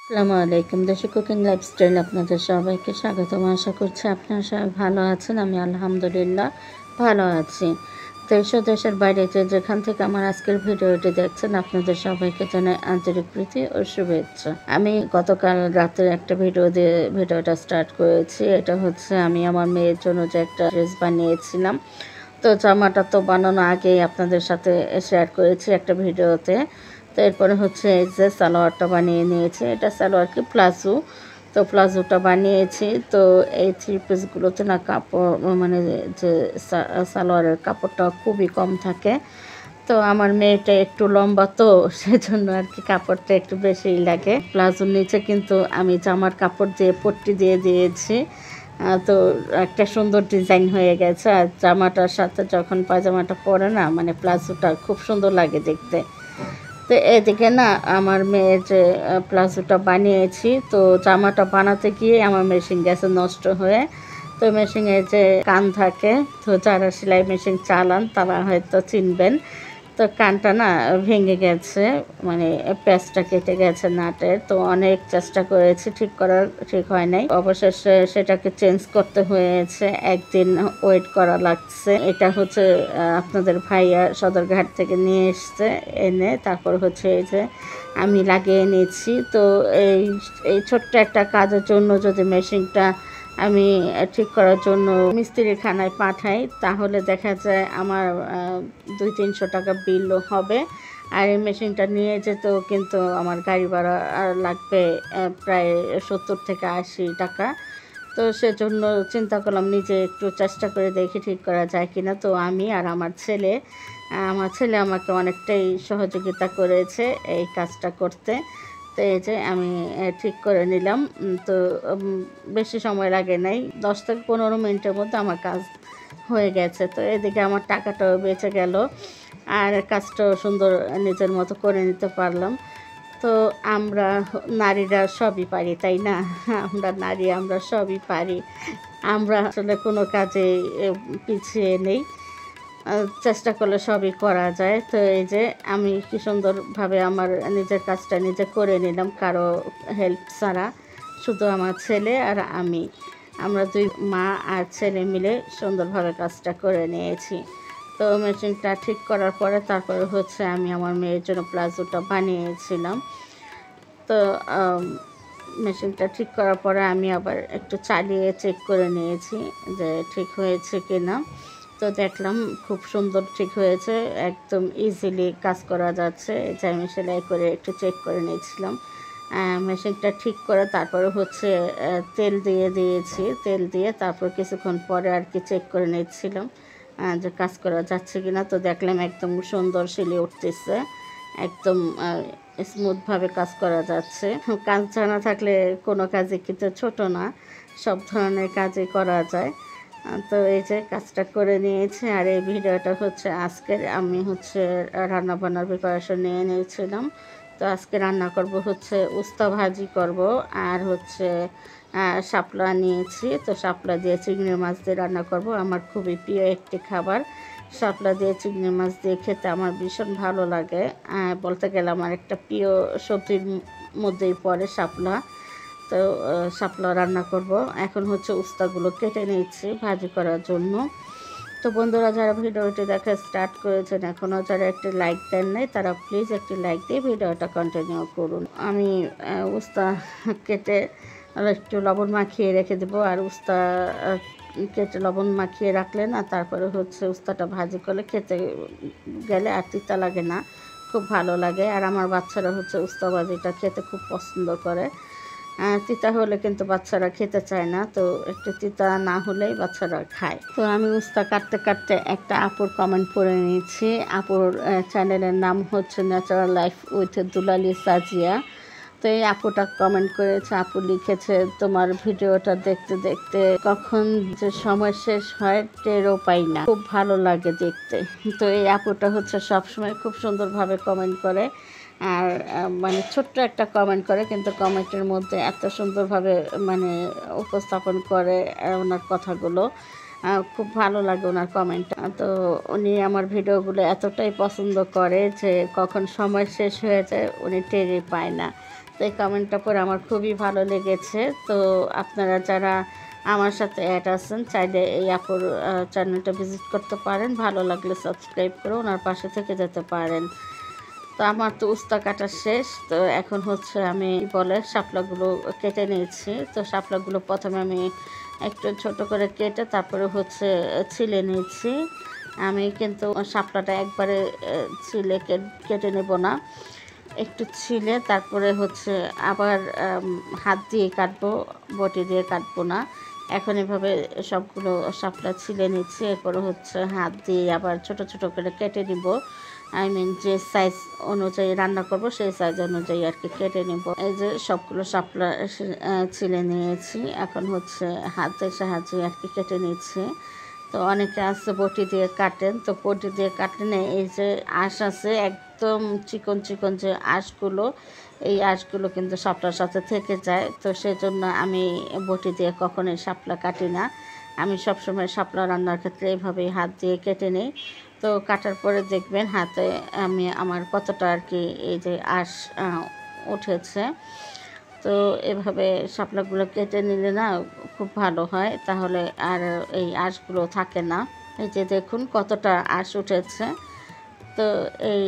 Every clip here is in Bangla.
আসসালামু আলাইকুম। দেশি কুকিং লাইফস্টাইল আপনাদের সবাইকে স্বাগতম। আশা করছি আপনারা সবাই ভালো আছেন। আমি আলহামদুলিল্লাহ ভালো আছি। দেশ ও দেশের বাইরে যেখান থেকে আমার আজকের ভিডিওটি দেখছেন, আপনাদের সবাইকে জানাই আন্তরিক প্রীতি ও শুভেচ্ছা। আমি গতকাল রাতে একটা ভিডিওটা স্টার্ট করেছি। এটা হচ্ছে আমি আমার মেয়ের জন্য যে একটা ড্রেস বানিয়েছিলাম। তো জামাটা তো বানানো আগেই আপনাদের সাথে শেয়ার করেছি একটা ভিডিওতে। তো এরপরে হচ্ছে এই যে সালোয়ারটা বানিয়ে নিয়েছি। এটা সালোয়ার কি প্লাজো, তো প্লাজোটা বানিয়েছি। তো এই থ্রি পিসগুলোতে না কাপড় মানে যে সালোয়ারের কাপড়টা খুবই কম থাকে। তো আমার মেয়েটা একটু লম্বা, তো সেজন্য আর কি কাপড়টা একটু বেশিই লাগে। প্লাজোর নিচে কিন্তু আমি জামার কাপড় দিয়ে পট্টি দিয়ে দিয়েছি। তো একটা সুন্দর ডিজাইন হয়ে গেছে। আর জামাটার সাথে যখন পায়জামাটা পরে না, মানে প্লাজোটা খুব সুন্দর লাগে দেখতে। তো এদিকে না আমার মেয়ের যে প্লাজোটা বানিয়েছি, তো জামাটা বানাতে গিয়ে আমার মেশিন গেছে নষ্ট হয়ে। তো মেশিনের যে কান থাকে, তো যারা সেলাই মেশিন চালান তারা হয়তো চিনবেন। তো কানটা না ভেঙে গেছে, মানে প্যাচটা কেটে গেছে নাটের। তো অনেক চেষ্টা করেছি ঠিক হয় নাই। অবশেষে সেটাকে চেঞ্জ করতে হয়েছে, একদিন ওয়েট করা লাগছে। এটা হচ্ছে আপনাদের ভাইয়া সদরঘাট থেকে নিয়ে এসছে, এনে তারপর হচ্ছে এই যে আমি লাগিয়ে নিয়েছি। তো এই ছোট্ট একটা কাজের জন্য যদি মেশিনটা আমি ঠিক করার জন্য মিস্ত্রিখানায় পাঠাই, তাহলে দেখা যায় আমার 200-300 টাকা বিলও হবে। আর এই মেশিনটা নিয়ে যেতেও কিন্তু আমার গাড়ি ভাড়া লাগবে প্রায় 70 থেকে 80 টাকা। তো সেজন্য চিন্তা করলাম নিজে একটু চেষ্টা করে দেখি ঠিক করা যায় কিনা। তো আমি আর আমার ছেলে আমাকে অনেকটাই সহযোগিতা করেছে এই কাজটা করতে। তো এই যে আমি ঠিক করে নিলাম। তো বেশি সময় লাগে নাই, 10 থেকে 15 মিনিটের মধ্যে আমার কাজ হয়ে গেছে। তো এদিকে আমার টাকাটাও বেঁচে গেল, আর কাজটাও সুন্দর নিজের মতো করে নিতে পারলাম। তো আমরা নারীরা সবই পারি, তাই না? আমরা নারী, আমরা সবই পারি। আমরা আসলে কোনো কাজে পিছিয়ে নেই। চেষ্টা করলে সবই করা যায়। তো এই যে আমি কি সুন্দরভাবে আমার নিজের কাজটা নিজে করে নিলাম, কারো হেল্প ছাড়া। শুধু আমার ছেলে আর আমরা দুই মা আর ছেলে মিলে সুন্দরভাবে কাজটা করে নিয়েছি। তো মেশিনটা ঠিক করার পরে তারপরে হচ্ছে আমি আমার মেয়ের জন্য প্লাজোটা বানিয়েছিলাম। তো মেশিনটা ঠিক করার পরে আমি আবার একটু চালিয়ে চেক করে নিয়েছি যে ঠিক হয়েছে কি না। তো দেখলাম খুব সুন্দর ঠিক হয়েছে, একদম ইজিলি কাজ করা যাচ্ছে। যে আমি সেলাই করে একটু চেক করে নিয়েছিলাম। মেশিনটা ঠিক করে তারপরে হচ্ছে তেল দিয়ে দিয়েছি। তেল দিয়ে তারপর কিছুক্ষণ পরে আর কি চেক করে নিচ্ছিলাম যে কাজ করা যাচ্ছে কি না। তো দেখলাম একদম সুন্দর সিলি উঠতেছে, একদম স্মুথভাবে কাজ করা যাচ্ছে। কাজ জানা থাকলে কোনো কাজই কিন্তু ছোট না, সব ধরনের কাজই করা যায়। তো এই যে কাজটা করে নিয়েছে। আর এই ভিডিওটা হচ্ছে আজকের আমি হচ্ছে রান্নাবান্নার প্রিপারেশন নিয়ে নিয়েছিলাম। তো আজকে রান্না করব হচ্ছে উস্তা ভাজি করব, আর হচ্ছে শাপলা নিয়েছি। তো শাপলা দিয়ে চিংড়ি মাছ দিয়ে রান্না করব। আমার খুবই প্রিয় একটি খাবার। শাপলা দিয়ে চিংড়ি মাছ দিয়ে খেতে আমার ভীষণ ভালো লাগে। বলতে গেলে আমার একটা প্রিয় সবজির মধ্যেই পড়ে শাপলা। তো শাপলা রান্না করব। এখন হচ্ছে উস্তাগুলো কেটে নিচ্ছি ভাজি করার জন্য। তো বন্ধুরা, যারা ভিডিওটি দেখা স্টার্ট করেছেন, এখনও যারা একটি লাইক দেন নাই, তারা প্লিজ একটি লাইক দিয়ে ভিডিওটা কন্টিনিউ করুন। আমি উস্তা কেটে একটু লবণ মাখিয়ে রেখে দেবো। আর উস্তা কেটে লবণ মাখিয়ে রাখলে না, তারপরে হচ্ছে উস্তাটা ভাজি করলে খেতে গেলে আর তিতা লাগে না, খুব ভালো লাগে। আর আমার বাচ্চারা হচ্ছে উস্তা ভাজিটা খেতে খুব পছন্দ করে। তিতা হলে কিন্তু বাচ্চারা খেতে চায় না, তো একটু তিতা না হলেই বাচ্চারা খায়। তো আমি উস্তা কাটতে কাটতে একটা আপুর কমেন্ট পড়ে নিয়েছি। আপুর চ্যানেলের নাম হচ্ছে ন্যাচারাল লাইফ উইথ দুলালী সাজিয়া। তো এই আপুটা কমেন্ট করেছে, আপু লিখেছে, তোমার ভিডিওটা দেখতে দেখতে কখন যে সময় শেষ হয় টেরও পাই না, খুব ভালো লাগে দেখতে। তো এই আপুটা হচ্ছে সবসময় খুব সুন্দরভাবে কমেন্ট করে। আর মানে ছোট্ট একটা কমেন্ট করে, কিন্তু কমেন্টের মধ্যে এত সুন্দরভাবে মানে উপস্থাপন করে ওনার কথাগুলো। খুব ভালো লাগে ওনার কমেন্টটা। তো উনি আমার ভিডিওগুলো এতটাই পছন্দ করে যে কখন সময় শেষ হয়ে যায় উনি টেরই পায় না। তো এই কমেন্টটা পরে আমার খুবই ভালো লেগেছে। তো আপনারা যারা আমার সাথে অ্যাড আছেন চাইলে এই আপুর চ্যানেলটা ভিজিট করতে পারেন, ভালো লাগলে সাবস্ক্রাইব করে ওনার পাশে থেকে যেতে পারেন। তো আমার তো উস্তা কাটা শেষ। তো এখন হচ্ছে আমি শাপলাগুলো কেটে নিয়েছি। তো শাপলাগুলো প্রথমে আমি একটু ছোট করে কেটে তারপরে হচ্ছে ছিলে নিয়েছি। আমি কিন্তু শাপলাটা একবারে ছিলে কেটে নেব না, একটু ছিলে তারপরে হচ্ছে আবার হাত দিয়ে কাটবো, বটি দিয়ে কাটবো না। এখন এভাবে সবগুলো শাপলা ছিলে নিচ্ছি, এরপরে হচ্ছে হাত দিয়ে আবার ছোট ছোট করে কেটে নিব। যে সাইজ অনুযায়ী রান্না করব সেই সাইজ অনুযায়ী আর কি কেটে নেব। এই যে সবগুলো শাপলা ছিলে নিয়েছি, এখন হচ্ছে হাতের সাহায্যে আর কি কেটে নিচ্ছি। তো অনেকে আছে বটি দিয়ে কাটেন, তো বটি দিয়ে কাটলে এই যে আঁশ আছে একদম চিকন চিকন যে আঁশগুলো, এই আঁশগুলো কিন্তু শাপলার সাথে থেকে যায়। তো সেজন্য আমি বটি দিয়ে কখনোই শাপলা কাটি না। আমি সবসময় শাপলা রান্নার ক্ষেত্রে এভাবেই হাত দিয়ে কেটে নিই। তো কাটার পরে দেখবেন হাতে আমার কতটা আর কি এই যে আঁশ উঠেছে। তো এভাবে শাপলাগুলো কেটে নিলে না খুব ভালো হয়, তাহলে আর এই আঁশগুলো থাকে না। এই যে দেখুন কতটা আঁশ উঠেছে। তো এই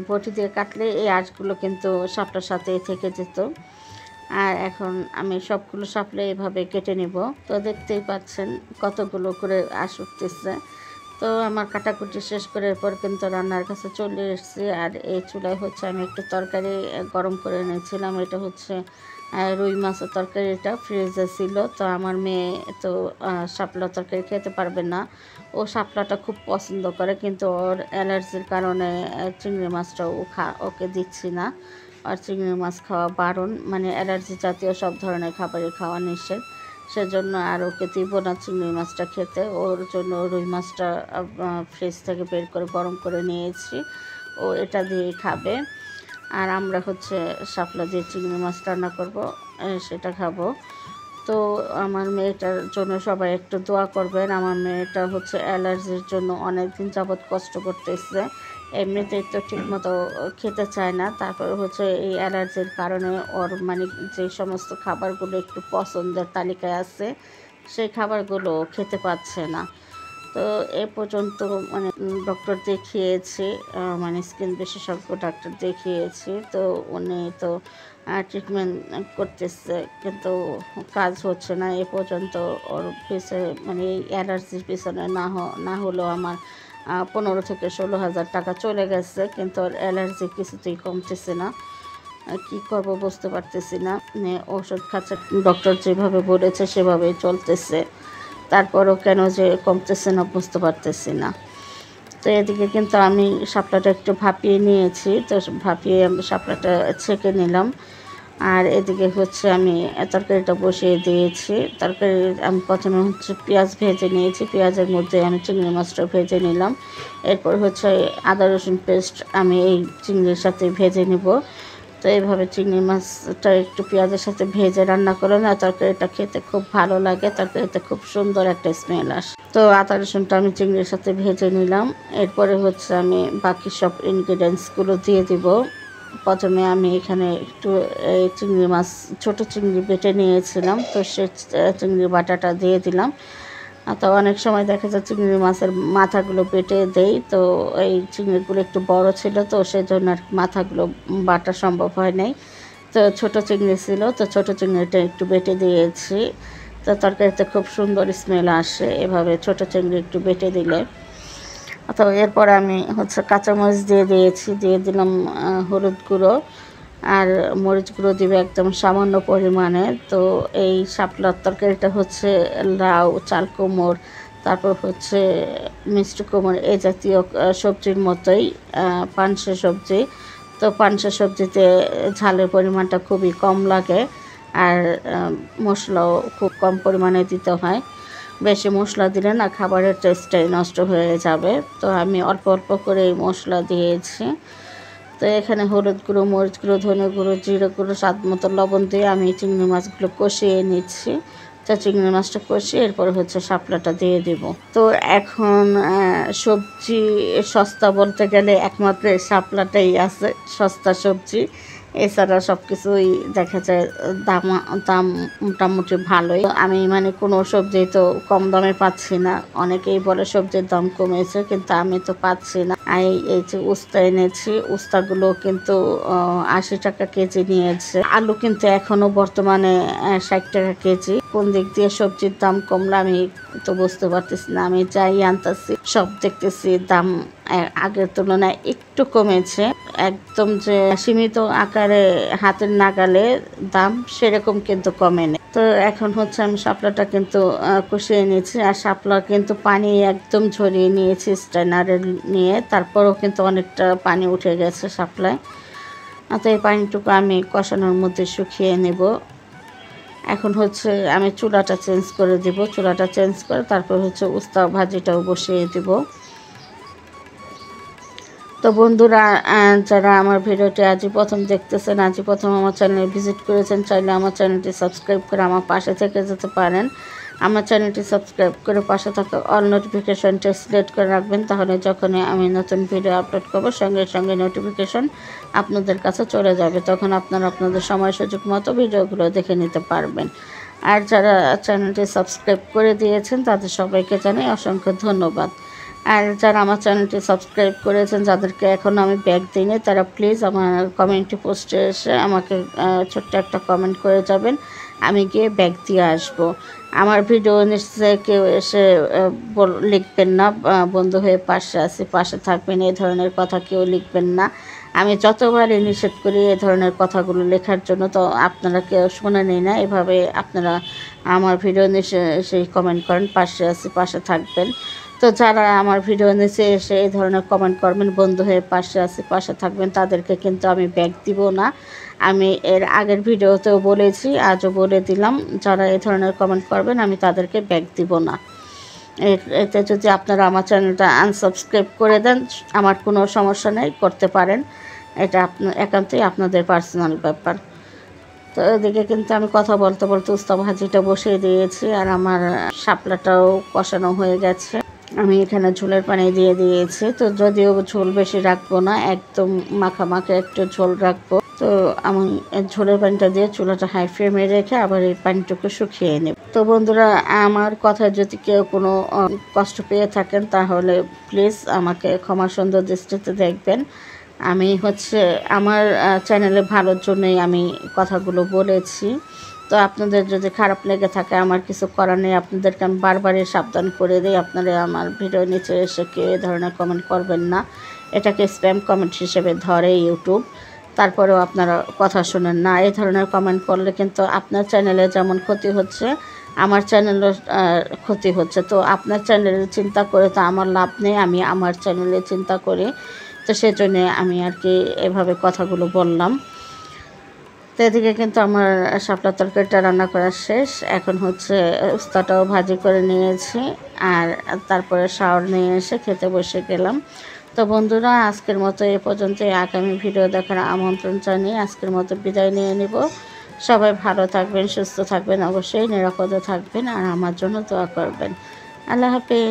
বটি দিয়ে কাটলে এই আঁশগুলো কিন্তু শাপলার সাথেই থেকে যেত। আর এখন আমি সবগুলো শাপলা এভাবে কেটে নিব। তো দেখতেই পাচ্ছেন কতগুলো করে আঁশ উঠতেছে। তো আমার কাটাকুটি শেষ করে এরপর কিন্তু রান্নার কাছে চলে এসেছি। আর এই চুলায় হচ্ছে আমি একটু তরকারি গরম করে নিয়েছিলাম। এটা হচ্ছে রুই মাছের তরকারি, এটা ফ্রিজে ছিল। তো আমার মেয়ে তো শাপলা তরকারি খেতে পারবে না, ও শাপলাটা খুব পছন্দ করে, কিন্তু ওর অ্যালার্জির কারণে চিংড়ি মাছটাও ওকে দিচ্ছি না। আর চিংড়ি মাছ খাওয়া বারণ, মানে অ্যালার্জি জাতীয় সব ধরনের খাবারই খাওয়া নিষেধ। সেজন্য আর ওকে দিব না চিংড়ি মাছটা খেতে। ওর জন্য রুই মাছটা ফ্রিজ থেকে বের করে গরম করে নিয়েছি, ও এটা দিয়েই খাবে। আর আমরা হচ্ছে শাপলা দিয়ে চিংড়ি মাছ রান্না করব, সেটা খাবো। তো আমার মেয়েটার জন্য সবাই একটু দোয়া করবেন। আমার মেয়েটা হচ্ছে অ্যালার্জির জন্য অনেক দিন যাবৎ কষ্ট করতেছে, এমনিতেই তো ঠিকমতো খেতে চায় না, তারপরে হচ্ছে এই অ্যালার্জির কারণে ওর মানে যে সমস্ত খাবারগুলো একটু পছন্দের তালিকায় আছে সেই খাবারগুলো খেতে পাচ্ছে না। তো এ পর্যন্ত মানে ডক্টর দেখিয়েছি, মানে স্কিন বিশেষজ্ঞ ডাক্তার দেখিয়েছি। তো উনি তো ট্রিটমেন্ট করতেছে, কিন্তু কাজ হচ্ছে না। এ পর্যন্ত ওর পিছনে মানে এই অ্যালার্জির পিছনে না হলেও আমার 15 থেকে 16,000 টাকা চলে গেছে, কিন্তু ওর অ্যালার্জি কিছুতেই কমতেছে না। কী করবো বুঝতে পারতেছি না। ওষুধ খাচ্ছে, ডক্টর যেভাবে বলেছে সেভাবেই চলতেছে, তারপরও কেন যে কমতেছে না বুঝতে পারতেছি না। তো এদিকে কিন্তু আমি শাপলাটা একটু ভাপিয়ে নিয়েছি, তো ভাপিয়ে আমি শাপলাটা ছেঁকে নিলাম। আর এদিকে হচ্ছে আমি তরকারিটা বসিয়ে দিয়েছি। তরকারি আমি প্রথমে হচ্ছে পেঁয়াজ ভেজে নিয়েছি, পেঁয়াজের মধ্যে আমি চিংড়ি মাছটা ভেজে নিলাম। এরপর হচ্ছে আদা রসুন পেস্ট আমি এই চিংড়ির সাথে ভেজে নেব। তো এইভাবে চিংড়ি মাছটা একটু পেঁয়াজের সাথে ভেজে রান্না করে না তরকারিটা খেতে খুব ভালো লাগে, তরকারিতে খুব সুন্দর একটা স্মেল আসে। তো আদা রসুনটা আমি চিংড়ির সাথে ভেজে নিলাম। এরপরে হচ্ছে আমি বাকি সব ইনগ্রিডিয়েন্টসগুলো দিয়ে দিব। প্রথমে আমি এখানে একটু চিংড়ি মাছ ছোটো চিংড়ি বেটে নিয়েছিলাম, তো সে চিংড়ি বাটাটা দিয়ে দিলাম। তো অনেক সময় দেখা যায় চিংড়ি মাছের মাথাগুলো বেটে দেই, তো এই চিংড়িগুলো একটু বড় ছিল, তো সেই জন্য আর মাথাগুলো বাটা সম্ভব হয় নাই। তো ছোটো চিংড়ি ছিল, তো ছোটো চিংড়িটা একটু বেটে দিয়েছি। তো তরকারিতে খুব সুন্দর স্মেল আসে এভাবে ছোটো চিংড়ি একটু বেটে দিলে। তো এরপর আমি হচ্ছে কাঁচামরিচ দিয়ে দিয়েছি, দিয়ে দিলাম হলুদ গুঁড়ো আর মরিচ গুঁড়ো দিবে একদম সামান্য পরিমাণে। তো এই শাপলার তরকারিটা হচ্ছে লাউ, চাল কুমড়, তারপর হচ্ছে মিষ্টি কুমড় এই জাতীয় সবজির মতোই পানসে সবজি। তো পানসে সবজিতে ঝালের পরিমাণটা খুবই কম লাগে, আর মশলাও খুব কম পরিমাণে দিতে হয়। বেশি মশলা দিলে না খাবারের টেস্টটাই নষ্ট হয়ে যাবে। তো আমি অল্প অল্প করে মশলা দিয়েছি। তো এখানে হলুদ গুঁড়ো, মরিচ গুঁড়ো, ধনে গুঁড়ো, জিরে গুঁড়ো, স্বাদ মতো লবণ দিয়ে আমি চিংড়ি মাছগুলো কষিয়ে নিচ্ছি। তো চিংড়ি মাছটা কষিয়ে এরপরে হচ্ছে শাপলাটা দিয়ে দেব। তো এখন সবজি সস্তা বলতে গেলে একমাত্র শাপলাটাই আছে সস্তা সবজি। এছাড়া সব কিছুই দেখা যায় দাম দাম মোটামুটি ভালোই। আমি মানে কোনো সবজি তো কম দামে পাচ্ছি না। অনেকেই বলে সবজির দাম কমেছে, কিন্তু আমি তো পাচ্ছি না। এই যে উস্তা এনেছি, উস্তাগুলো কিন্তু 80 টাকা কেজি নিয়েছে। আলু কিন্তু এখনো বর্তমানে 60 টাকা কেজি। কোন দিক দিয়ে সবজির দাম কমলো আমি তো বুঝতে পারতেছি না। আমি যাই আনতেছি সব দেখতেছি দাম আগের তুলনায় একটু কমেছে। একদম যে সীমিত আকারে হাতের নাগালে দাম সেরকম কিন্তু কমেনি। তো এখন হচ্ছে আমি শাপলাটা কিন্তু কষিয়ে নিয়েছি, আর শাপলা কিন্তু পানি একদম ঝরিয়ে নিয়েছি স্ট্রেনারে নিয়ে, তারপরেও কিন্তু অনেকটা পানি উঠে গেছে শাপলায়। তো এই পানিটুকু আমি কষানোর মধ্যে শুকিয়ে নেব। এখন হচ্ছে আমি চুলাটা চেঞ্জ করে দিব, চুলাটা চেঞ্জ করে তারপর হচ্ছে উস্তা ভাজিটাও বসিয়ে দিব। তো বন্ধুরা, যারা আমার ভিডিওটি আজই প্রথম দেখতেছেন, আজই প্রথম আমার চ্যানেলে ভিজিট করেছেন, চাইলে আমার চ্যানেলটি সাবস্ক্রাইব করে আমার পাশে থেকে যেতে পারেন। আমার চ্যানেলটি সাবস্ক্রাইব করে পাশে থাকা অল নোটিফিকেশনটা সিলেক্ট করে রাখবেন, তাহলে যখনই আমি নতুন ভিডিও আপলোড করব সঙ্গে সঙ্গে নোটিফিকেশন আপনাদের কাছে চলে যাবে। তখন আপনারা আপনাদের সময় সুযোগ মতো ভিডিওগুলো দেখে নিতে পারবেন। আর যারা চ্যানেলটি সাবস্ক্রাইব করে দিয়েছেন তাদের সবাইকে জানাই অসংখ্য ধন্যবাদ। আর যারা আমার চ্যানেলটি সাবস্ক্রাইব করেছেন, যাদেরকে এখনও আমি ব্যাগ দিইনি, তারা প্লিজ আমার কমেন্টি পোস্টে এসে আমাকে ছোট্ট একটা কমেন্ট করে যাবেন, আমি গিয়ে ব্যাগ দিয়ে আসবো। আমার ভিডিও নিশ্চয়ই কেউ এসে লিখবেন না বন্ধু হয়ে পাশে আছি, পাশে থাকবেন, এই ধরনের কথা কেউ লিখবেন না। আমি যতবারই নিষেধ করি এই ধরনের কথাগুলো লেখার জন্য, তো আপনারা কেউ শোনেনি না। এভাবে আপনারা আমার ভিডিও নিচে এসে কমেন্ট করেন, পাশে আছি, পাশে থাকবেন। তো যারা আমার ভিডিও নিচে এসে এই ধরনের কমেন্ট করবেন, বন্ধু হয়ে পাশে আছি, পাশে থাকবেন, তাদেরকে কিন্তু আমি ব্যাগ দিব না। আমি এর আগের ভিডিওতেও বলেছি, আজও বলে দিলাম, যারা এই ধরনের কমেন্ট করবেন আমি তাদেরকে ব্যাগ দিব না। এতে যদি আপনারা আমার চ্যানেলটা আনসাবস্ক্রাইব করে দেন, আমার কোনো সমস্যা নেই, করতে পারেন। এটা একান্তই আপনাদের পার্সোনাল ব্যাপার। তো এদিকে কিন্তু আমি কথা বলতে বলতে উস্তা ভাজিটা বসিয়ে দিয়েছি, আর আমার শাপলাটাও কষানো হয়ে গেছে। আমি এখানে ঝোলের পানি দিয়ে দিয়েছি। তো যদিও ঝোল বেশি রাখবো না, একদম মাখা মাখা একটু ঝোল রাখবো। তো আমি ঝোলের পানিটা দিয়ে চুলাটা হাই ফ্লেমে রেখে আবার এই পানিটুকু শুকিয়ে নেব। তো বন্ধুরা, আমার কথায় যদি কেউ কোনো কষ্ট পেয়ে থাকেন তাহলে প্লিজ আমাকে ক্ষমা সুন্দর দৃষ্টিতে দেখবেন। আমি হচ্ছে আমার চ্যানেলে ভালোর জন্যই আমি কথাগুলো বলেছি। তো আপনাদের যদি খারাপ লেগে থাকে আমার কিছু করার নেই, আপনাদেরকে আমি বারবারই সাবধান করে দিই, আপনারা আমার ভিডিও নিচে এসে কেউ এই ধরনের কমেন্ট করবেন না। এটাকে স্প্যাম কমেন্ট হিসেবে ধরে ইউটিউব। তারপরেও আপনারা কথা শোনেন না। এই ধরনের কমেন্ট করলে কিন্তু আপনার চ্যানেলে যেমন ক্ষতি হচ্ছে, আমার চ্যানেলের ক্ষতি হচ্ছে। তো আপনার চ্যানেলের চিন্তা করে তো আমার লাভ নেই, আমি আমার চ্যানেলে চিন্তা করি। তো সেজন্যে আমি আর কি এভাবে কথাগুলো বললাম। তো এদিকে কিন্তু আমার শাপলা তরকারিটা রান্না করা শেষ। এখন হচ্ছে উস্তাটাও ভাজি করে নিয়েছি, আর তারপরে শাওয়ার নিয়ে এসে খেতে বসে গেলাম। তো বন্ধুরা, আজকের মতো এ পর্যন্তই। আগামী ভিডিও দেখার আমন্ত্রণ জানিয়ে আজকের মতো বিদায় নিয়ে নেব। সবাই ভালো থাকবেন, সুস্থ থাকবেন, অবশ্যই নিরাপদে থাকবেন, আর আমার জন্য দোয়া করবেন। আল্লাহ হাফেজ।